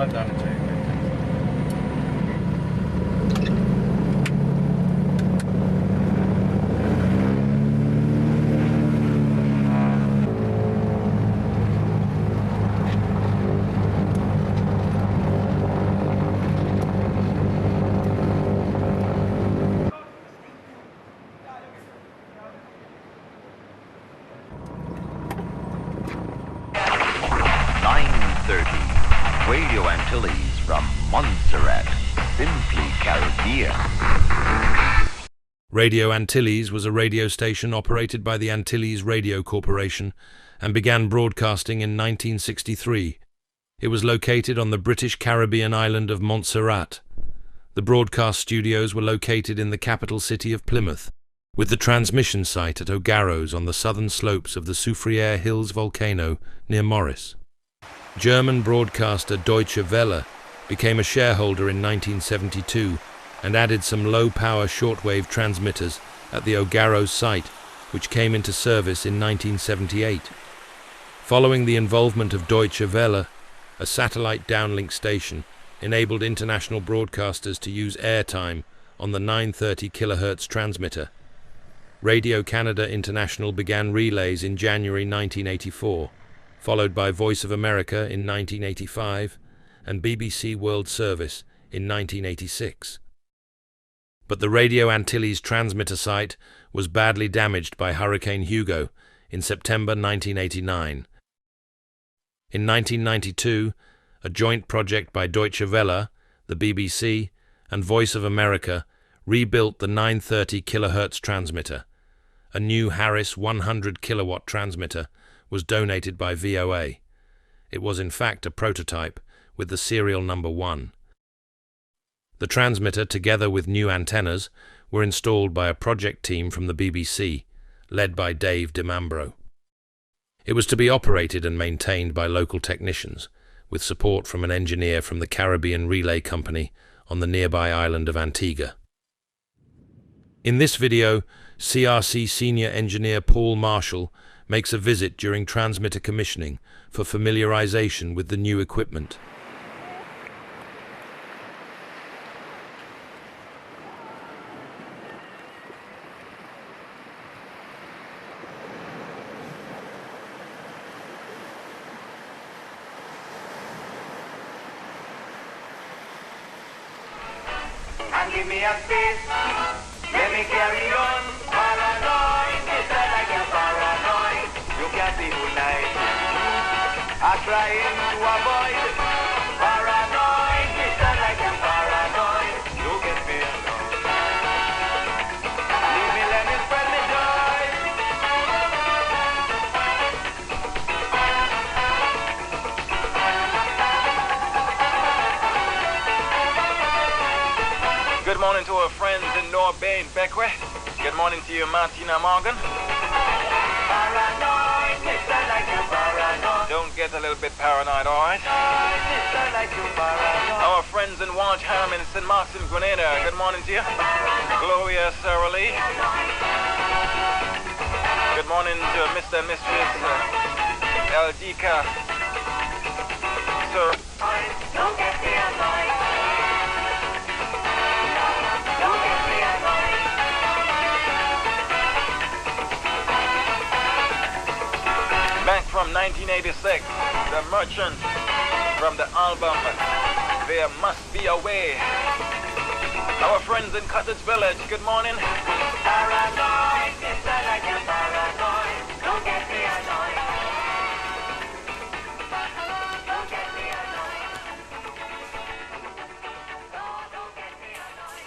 Well done, too. Radio Antilles from Montserrat, simply Caribbean. Radio Antilles was a radio station operated by the Antilles Radio Corporation and began broadcasting in 1963. It was located on the British Caribbean island of Montserrat. The broadcast studios were located in the capital city of Plymouth, with the transmission site at O'Garrows on the southern slopes of the Soufriere Hills volcano near Morris. German broadcaster Deutsche Welle became a shareholder in 1972 and added some low-power shortwave transmitters at the O'Garrows site, which came into service in 1978. Following the involvement of Deutsche Welle, a satellite downlink station enabled international broadcasters to use airtime on the 930 kHz transmitter. Radio Canada International began relays in January 1984. Followed by Voice of America in 1985 and BBC World Service in 1986. But the Radio Antilles transmitter site was badly damaged by Hurricane Hugo in September 1989. In 1992, a joint project by Deutsche Welle, the BBC, and Voice of America rebuilt the 930 kHz transmitter. A new Harris 100 kilowatt transmitter was donated by VOA. It was in fact a prototype with the serial number 1. The transmitter, together with new antennas, were installed by a project team from the BBC, led by Dave DiMambro. It was to be operated and maintained by local technicians, with support from an engineer from the Caribbean Relay Company on the nearby island of Antigua. In this video, CRC senior engineer Paul Marshall makes a visit during transmitter commissioning for familiarization with the new equipment. And give me a space, let me carry on. Paranoid, it's like a paranoid. You can't see who night. I'm trying to avoid. Paranoid, it's like a paranoid. You get me alone. Leave me, let me spread me joy. Good morning to our friends in North Bay and Beckwith. Good morning to you, Martina Morgan. Paranoid, Mr. Like you paranoid. Don't get a little bit paranoid, alright? Mr. Like you paranoid. Our friends in Walsham and St. Mark's in Grenada. Good morning to you. Gloria Sarah Lee. Good morning to Mr. and Mistress Eldika. Sir. Don't get me annoyed. Don't get me annoyed. Back from 1986, The Merchant, from the album There Must Be a Way. Our friends in Cottage Village, good morning. Paranoid, it's like a paranoid. Don't get me annoyed. Don't get me annoyed. Don't get me annoyed.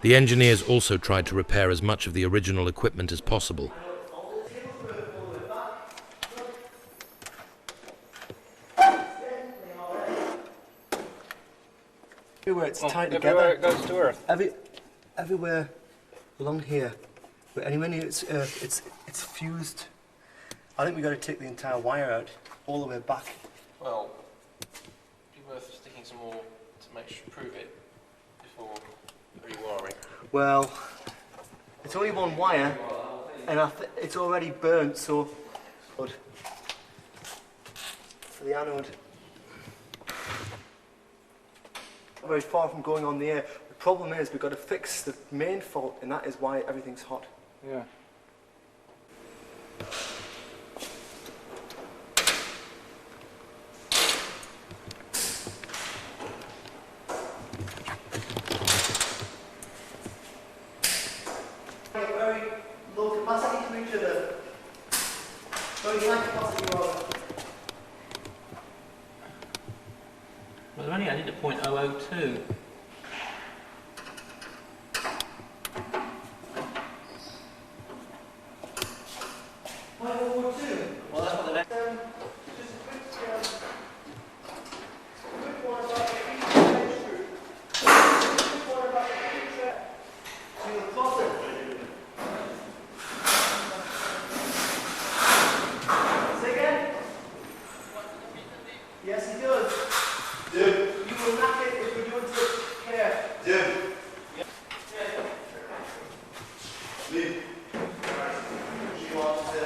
The engineers also tried to repair as much of the original equipment as possible. Everywhere it's tied together. Everywhere it goes to earth. Everywhere along here. But anywhere near its earth, it's fused. I think we've got to take the entire wire out, all the way back. Well, it'd be worth sticking some more to prove it before rewiring. Well, it's only one wire, and it's already burnt, so... But for the anode, very far from going on the air. The problem is we've got to fix the main fault, and that is why everything's hot. Yeah. Very low capacity to each other. Very high capacity rather. Well, they're only added to .002. Well, that's what the next. Just a quick one about the feature group. Quick one about the feature. See the closet. Say again. Yes, he does. Dude. You will knock it if we're doing such care. Dude. Leave. She wants to.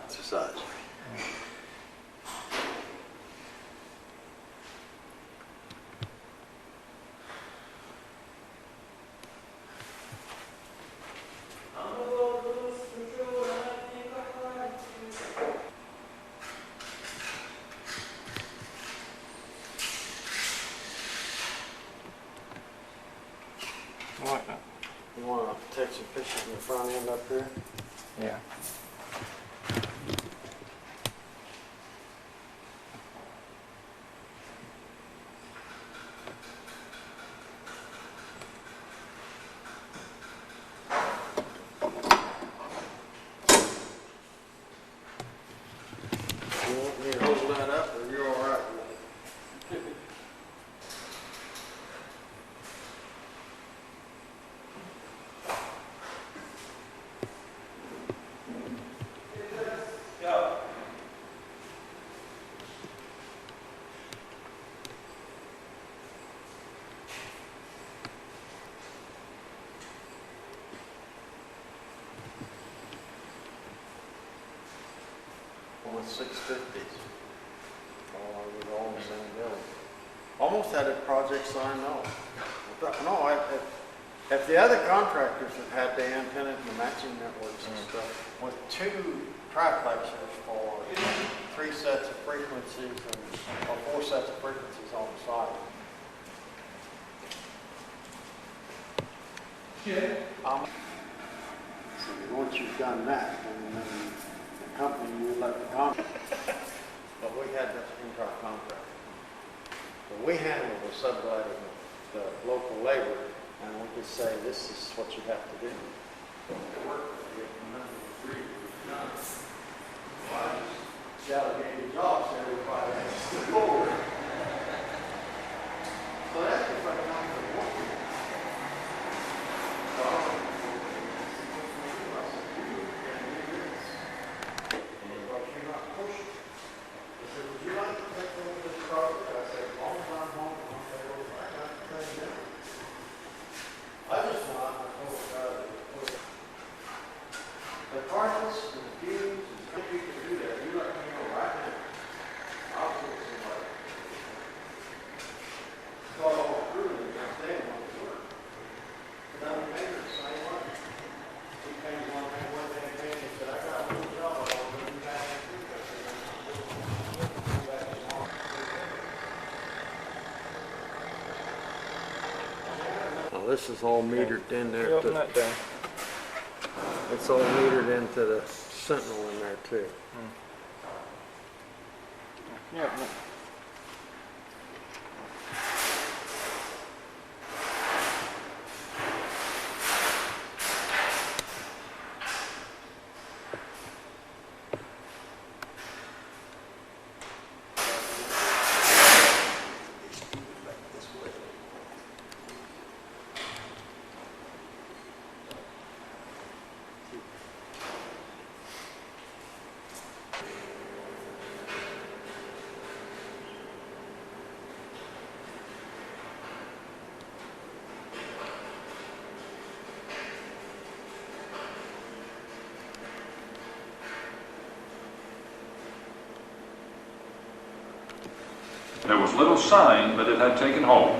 Exercise. I like that. You want to take some pictures in the front end up here? Yeah. You want me to hold that up, or you're all right with it? With 650s. Oh, we were all in the same building. Almost had a project signed off. No, if the other contractors have had the antennas and the matching networks and stuff, with 2 triplexers for 3 sets of frequencies or 4 sets of frequencies on the site. Yeah. So once you've done that, then the company will let the contract. But we had this intra-contract. But we handle the subletting of the local labor, and we could say, this is what you have to do. Delegated jobs, everybody has to forward. So that's the first time for working. The carcass and the fuse and stuff you can do there, you let me know right now. I'll put somebody. It's all through and they want to work. Another painter, same way. He came one day and said, I got a little job, I want to bring you back and do that. Now this is all metered in there. Open that down. It's all metered into the sentinel in there too. Yeah. There was little sign that it had taken hold.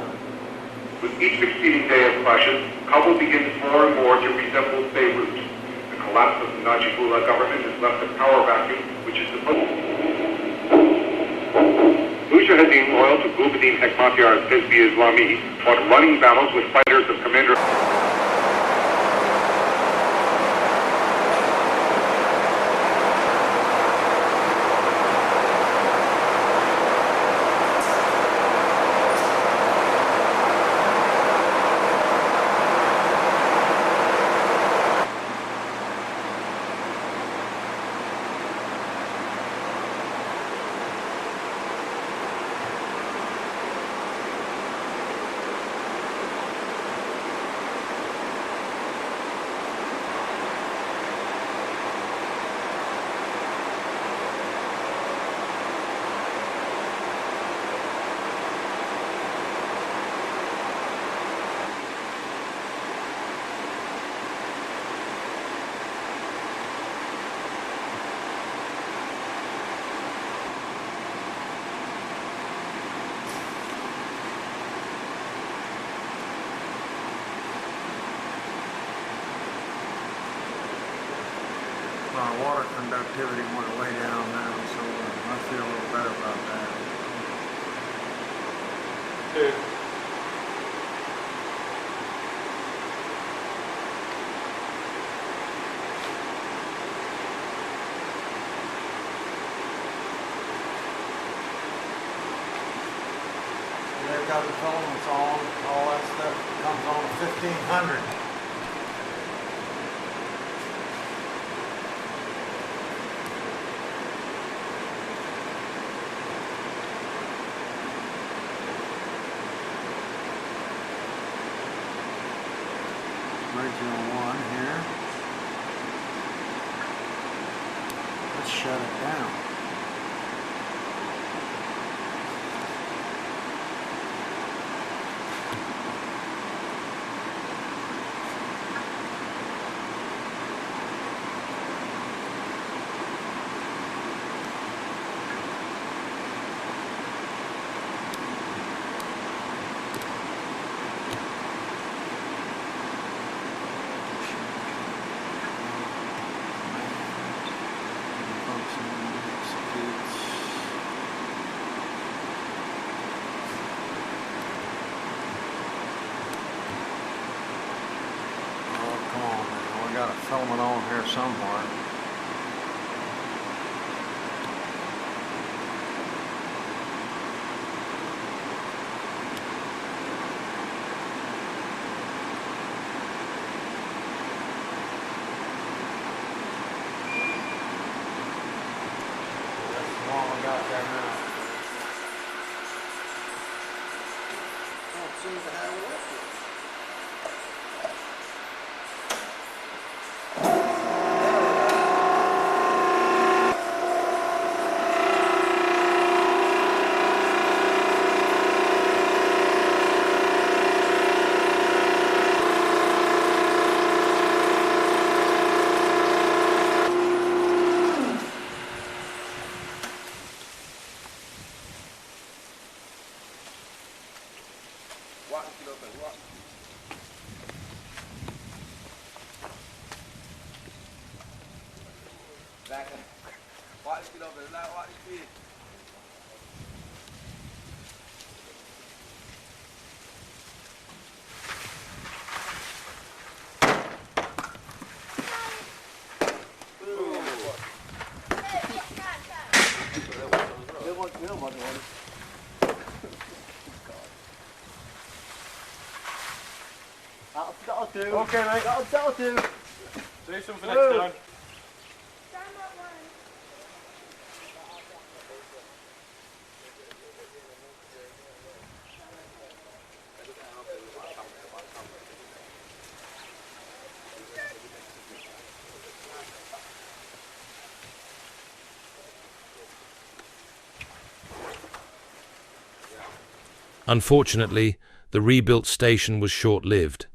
With each succeeding day of caution, Kabul begins more and more to resemble Beirut. The collapse of the Najibullah government has left a power vacuum which is supposed Mujahideen loyal to Gulbuddin Hekmatyar's Hizb-i Islami fought running battles with fighters of Commander Our water conductivity went way down now, so I feel a little better about that. Good. They've got the filaments on, all that stuff comes on at 1500. Regional 1 here. Let's shut it down. Got a filament on here somewhere. That's the one we got there now. Don't seem to have it up here. That'll do. Okay, mate. That'll do. Do something next time. Unfortunately, the rebuilt station was short-lived.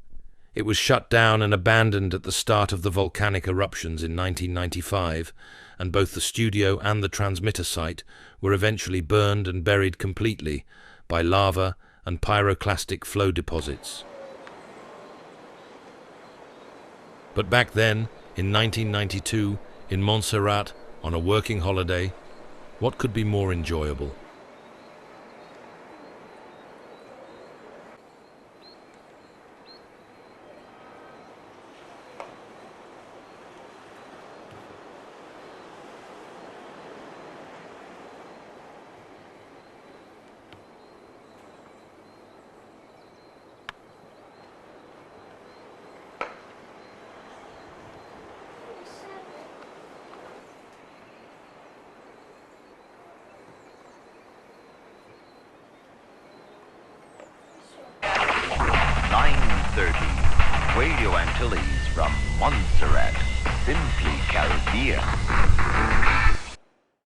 It was shut down and abandoned at the start of the volcanic eruptions in 1995, and both the studio and the transmitter site were eventually burned and buried completely by lava and pyroclastic flow deposits. But back then, in 1992, in Montserrat, on a working holiday, what could be more enjoyable? Radio Antilles from Montserrat, simply Caribbean.